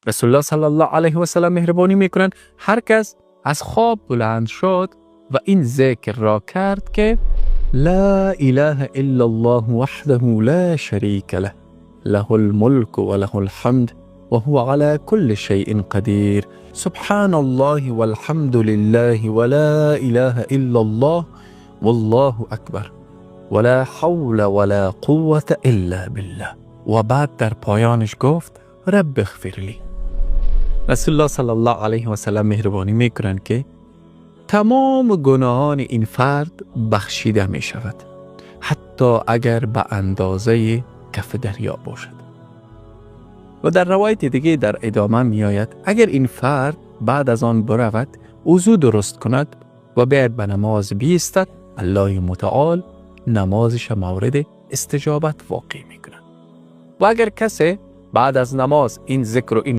رسول الله صلی الله علیه و سلم مهربانی میکنند هر کس از خواب بلند شد و این ذکر را کرد که لا اله الا الله وحده لا شریک له له الملك و له الحمد و هو على كل شيء قدير سبحان الله والحمد لله ولا اله الا الله والله اکبر ولا حول ولا قوة الا بالله. و بعد در پایانش گفت رب اغفر لی. رسول الله صلی الله علیه و سلم مهربانی میکنند که تمام گناهان این فرد بخشیده می شود، حتی اگر به اندازه کف دریا باشد. و در روایت دیگه در ادامه می آید اگر این فرد بعد از آن برود وضو درست کند و بیاید به نماز بیستد، الله متعال نمازش مورد استجابت واقع می کند. و اگر کسی بعد از نماز این ذکر و این